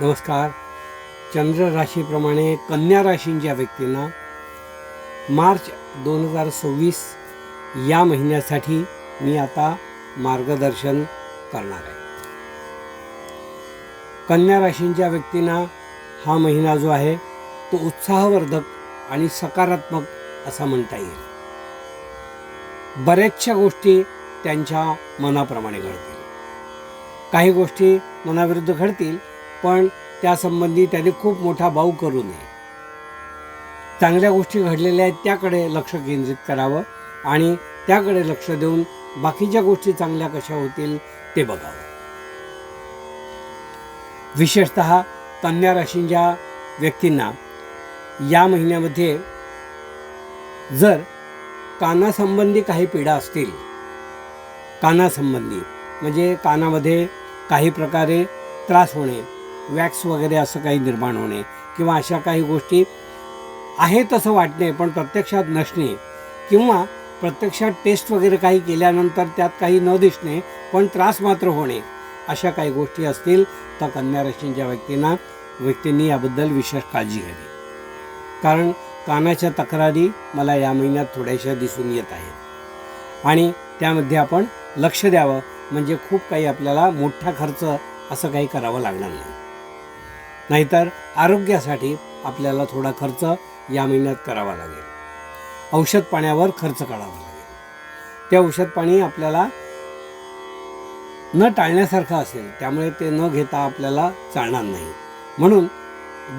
नमस्कार. चंद्र राशीप्रमाणे कन्या राशींच्या व्यक्तींना मार्च 2026 या महिन्यासाठी मी आता मार्गदर्शन करणार आहे. कन्या राशींच्या व्यक्तींना हा महिना जो आहे तो उत्साहवर्धक आणि सकारात्मक असा म्हणता येईल. बऱ्याचशा गोष्टी त्यांच्या मनाप्रमाणे घडतील. काही गोष्टी मनाविरुद्ध घडतील, पण त्यासंबंधी त्यांनी खूप मोठा बाऊ करू नये. चांगल्या गोष्टी घडलेल्या आहेत त्याकडे लक्ष केंद्रित करावं आणि त्याकडे लक्ष देऊन बाकीच्या गोष्टी चांगल्या कशा होतील ते बघावं. विशेषतः कन्या राशींच्या व्यक्तींना या महिन्यामध्ये जर कानासंबंधी काही पीडा असतील, कानासंबंधी म्हणजे कानामध्ये काही प्रकारे त्रास होणे, वॅक्स वगैरे असं काही निर्माण होणे किंवा अशा काही गोष्टी आहेत असं वाटणे पण प्रत्यक्षात नसणे, किंवा प्रत्यक्षात टेस्ट वगैरे काही केल्यानंतर त्यात काही न दिसणे पण त्रास मात्र होणे, अशा काही गोष्टी असतील तर कन्या राशींच्या व्यक्तींनी याबद्दल विशेष काळजी घ्यावी. कारण कानाच्या तक्रारी मला या महिन्यात थोड्याशा दिसून येत आहेत आणि त्यामध्ये आपण लक्ष द्यावं. म्हणजे खूप काही आपल्याला मोठा खर्च असं काही करावं लागणार नाही. नाहीतर आरोग्यासाठी आपल्याला थोडा खर्च या महिन्यात करावा लागेल. औषध पाण्यावर खर्च करावा लागेल. ते औषध पाणी आपल्याला न टाळण्यासारखं असेल, त्यामुळे ते न घेता आपल्याला चालणार नाही. म्हणून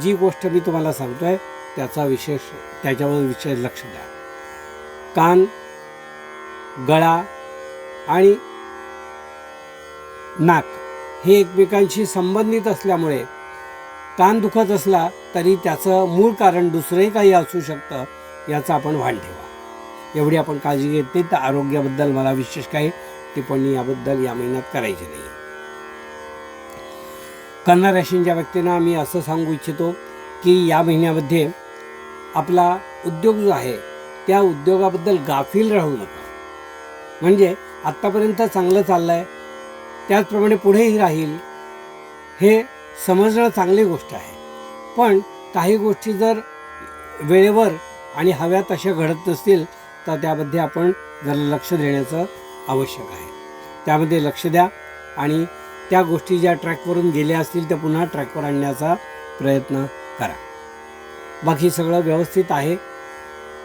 जी गोष्ट मी तुम्हाला सांगतोय त्याच्यावर विशेष लक्ष द्या. कान, गळा आणि नाक हे एकमेकांशी संबंधित असल्यामुळे कान दुखत असला तरी त्याचं मूळ कारण दुसरंही काही असू शकतं, याचं आपण भान ठेवा. एवढी आपण काळजी घेतली तर आरोग्याबद्दल मला विशेष काही टिप्पणी याबद्दल या महिन्यात करायची नाही. कन्या राशींच्या व्यक्तींना मी असं सांगू इच्छितो की या महिन्यामध्ये आपला उद्योग जो आहे त्या उद्योगाबद्दल गाफील राहू नका. म्हणजे आत्तापर्यंत चांगलं चाललं आहे त्याचप्रमाणे पुढेही राहील हे समजणं चांगली गोष्ट आहे. पण काही गोष्टी जर वेळेवर आणि हव्या तशा घडत नसतील तर त्यामध्ये आपण जरा लक्ष देण्याचं आवश्यक आहे. त्यामध्ये लक्ष द्या आणि त्या गोष्टी ज्या ट्रॅकवरून गेल्या असतील त्या पुन्हा ट्रॅकवर आणण्याचा प्रयत्न करा. बाकी सगळं व्यवस्थित आहे.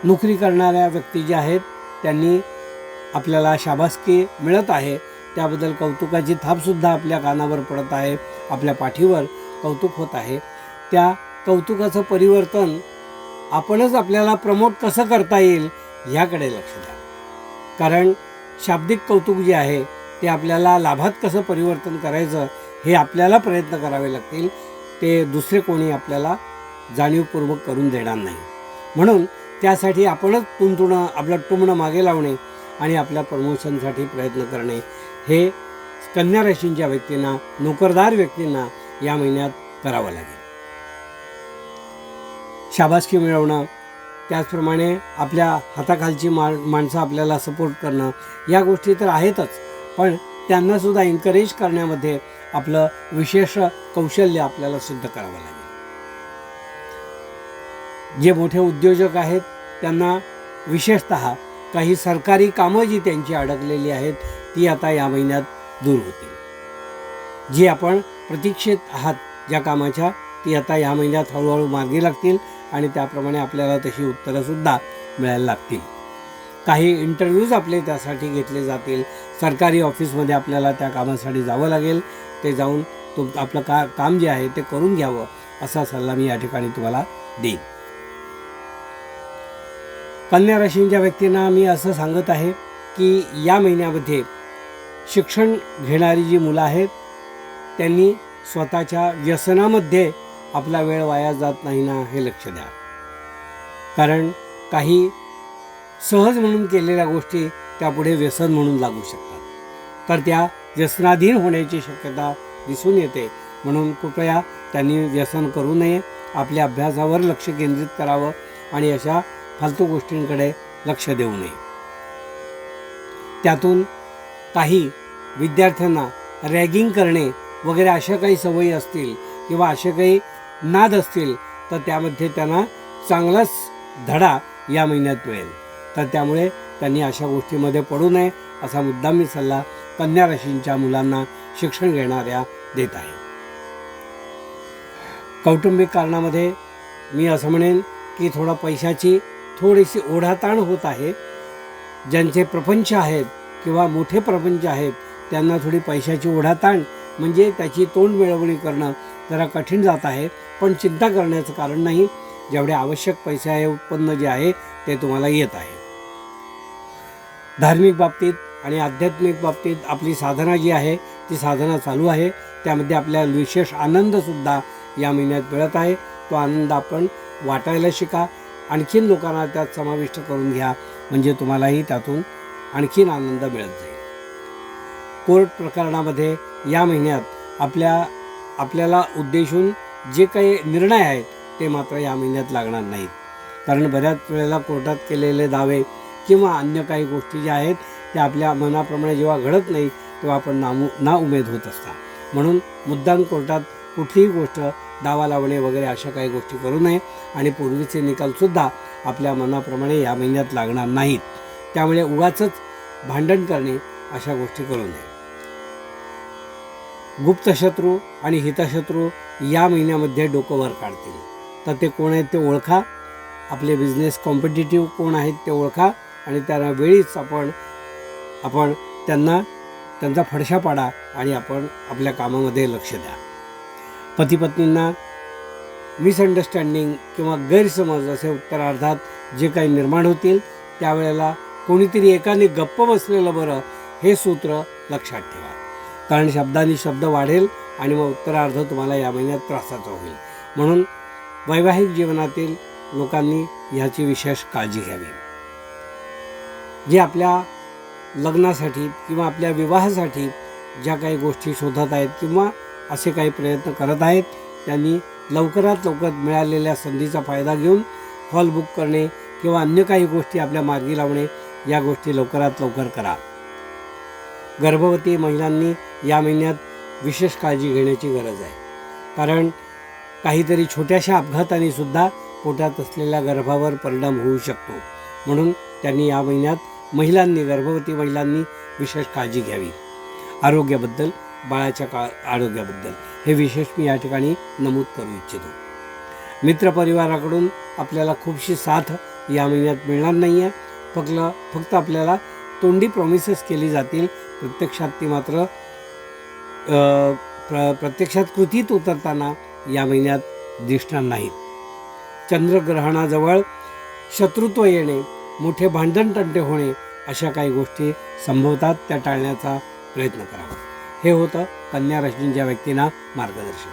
नोकरी करणाऱ्या व्यक्ती ज्या आहेत त्यांनी आपल्याला शाबासकी मिळत आहे, त्याबद्दल कौतुकाची थापसुद्धा आपल्या कानावर पडत आहे, आपल्या पाठीवर कौतुक होत आहे. त्या कौतुकाचं परिवर्तन आपणच आपल्याला प्रमोट कसं करता येईल ह्याकडे लक्ष द्या. कारण शाब्दिक कौतुक जे आहे ते आपल्याला लाभात कसं परिवर्तन करायचं हे आपल्याला प्रयत्न करावे लागतील. ते दुसरे कोणी आपल्याला जाणीवपूर्वक करून देणार नाही. म्हणून त्यासाठी आपणच तुंतुणं आपलं टुमणं मागे लावणे आणि आपल्या प्रमोशनसाठी प्रयत्न करणे हे कन्या राशींच्या व्यक्तींना, नोकरदार व्यक्तींना या महिन्यात करावं लागेल. शाबासकी मिळवणं, त्याचप्रमाणे आपल्या हाताखालची माणसं आपल्याला सपोर्ट करणं या गोष्टी तर आहेतच, पण त्यांनासुद्धा एन्करेज करण्यामध्ये आपलं विशेष कौशल्य आपल्याला सिद्ध करावं लागेल. जे मोठे उद्योजक आहेत त्यांना विशेषतः काही सरकारी कामं जी त्यांची अडकलेली आहेत ती आता या महिन्यात दूर होतील. जी आपण प्रतीक्षेत आहात ज्या कामाच्या ती आता या महिन्यात हळूहळू मार्गी लागतील आणि त्याप्रमाणे आपल्याला तशी उत्तरंसुद्धा मिळायला लागतील. काही इंटरव्ह्यूज आपले त्यासाठी घेतले जातील. सरकारी ऑफिसमध्ये आपल्याला त्या कामासाठी जावं लागेल. ते जाऊन आपलं काम जे आहे ते करून घ्यावं असा सल्ला मी या ठिकाणी तुम्हाला देईन. कन्या राशींच्या व्यक्तींना मी असं सांगत आहे की या महिन्यामध्ये शिक्षण घेणारी जी मुलं आहेत त्यांनी स्वतःच्या व्यसनामध्ये आपला वेळ वाया जात नाही ना हे लक्ष द्या. कारण काही सहज म्हणून केलेल्या गोष्टी त्यापुढे व्यसन म्हणून लागू शकतात, तर त्या व्यसनाधीन होण्याची शक्यता दिसून येते. म्हणून कृपया त्यांनी व्यसन करू नये. आपल्या अभ्यासावर लक्ष केंद्रित करावं आणि अशा फालतू गोष्टींकडे लक्ष देऊ नये. त्यातून काही विद्यार्थ्यांना रॅगिंग करणे वगैरे अशा काही सवयी असतील किंवा असे काही नाद असतील तर त्यामध्ये त्यांना चांगलाच धडा या महिन्यात मिळेल. तर त्यामुळे त्यांनी अशा गोष्टीमध्ये पडू नये असा मुद्दाम मी सल्ला कन्या राशींच्या मुलांना शिक्षण घेणाऱ्या देत आहे. कौटुंबिक कारणामध्ये मी असं म्हणेन की थोडा पैशाची थोडीशी ओढाताण होत आहे. ज्यांचे प्रपंच आहेत किंवा मोठे प्रपंच आहेत त्यांना थोडी पैशाची ओढाताण म्हणजे त्याची तोंड मिळवणी करणं जरा कठीण जात आहे. पण चिंता करण्याचं कारण नाही. जेवढे आवश्यक पैसे आहे उत्पन्न जे आहे ते तुम्हाला येत आहे. धार्मिक बाबतीत आणि आध्यात्मिक बाबतीत आपली साधना जी आहे ती साधना चालू आहे. त्यामध्ये आपल्याला विशेष आनंदसुद्धा या महिन्यात मिळत आहे. तो आनंद आपण वाटायला शिका. आणखीन लोकांना त्यात समाविष्ट करून घ्या म्हणजे तुम्हालाही त्यातून आणखीन आनंद मिळत जाईल. कोर्ट प्रकरणामध्ये या महिन्यात आपल्याला उद्देशून जे काही निर्णय आहेत ते मात्र या महिन्यात लागणार नाहीत. कारण बऱ्याच वेळेला कोर्टात केलेले दावे किंवा अन्य काही गोष्टी ज्या आहेत त्या आपल्या मनाप्रमाणे जेव्हा घडत नाही तेव्हा आपण नाउमेद होत असतात. म्हणून मुद्दाम कोर्टात कुठलीही गोष्ट दावा लावणे वगैरे अशा काही गोष्टी करू नये. आणि पूर्वीचे निकालसुद्धा आपल्या मनाप्रमाणे या महिन्यात लागणार नाहीत. त्यामुळे उगाचच भांडण करणे अशा गोष्टी करू नये. गुप्तशत्रू आणि हितशत्रू या महिन्यामध्ये डोकं वर काढतील. तर ते कोण आहेत ते ओळखा. आपले बिझनेस कॉम्पिटिटिव्ह कोण आहेत ते ओळखा आणि त्या वेळीच आपण त्यांचा फडशा पाडा आणि आपण आपल्या कामामध्ये लक्ष द्या. पती पत्नींना मिसअंडरस्टँडिंग किंवा गैरसमज असे उत्तरार्धात जे काही निर्माण होतील त्यावेळेला कोणीतरी एकाने गप्प बसलेलं बरं हे सूत्र लक्षात ठेवा. कारण शब्दांनी शब्द वाढेल आणि मग उत्तरार्ध तुम्हाला या महिन्यात त्रासाचा होईल. म्हणून वैवाहिक जीवनातील लोकांनी ह्याची विशेष काळजी घ्यावी. जे आपल्या लग्नासाठी किंवा आपल्या विवाहासाठी ज्या काही गोष्टी शोधत आहेत किंवा असे काही प्रयत्न करत आहेत त्यांनी लवकरात लवकर मिळालेल्या संधीचा फायदा घेऊन हॉल बुक करणे किंवा अन्य काही गोष्टी आपल्या मार्गी लावणे या गोष्टी लवकरात लवकर करा. गर्भवती महिलांनी या महिन्यात विशेष काळजी घेण्याची गरज आहे. कारण काहीतरी छोट्याशा अपघाताने सुद्धा पोटात असलेल्या गर्भावर परिणाम होऊ शकतो. म्हणून त्यांनी या महिन्यात गर्भवती महिलांनी विशेष काळजी घ्यावी. आरोग्याबद्दल बाळाच्या आरोग्याबद्दल हे विशेष मी या ठिकाणी नमूद करू इच्छितो. मित्रपरिवाराकडून आपल्याला खूपशी साथ या महिन्यात मिळणार नाही आहे. फक्त आपल्याला तोंडी प्रॉमिसेस केली जातील. प्रत्यक्षात ती मात्र प्रत्यक्षात कृतीत उतरताना या महिन्यात दिसणार नाहीत. चंद्रग्रहणाजवळ शत्रुत्व येणे, मोठे भांडणतंटे होणे अशा काही गोष्टी संभवतात. त्या टाळण्याचा प्रयत्न करावा. हे होतं कन्या राशीच्या व्यक्तींना मार्गदर्शन.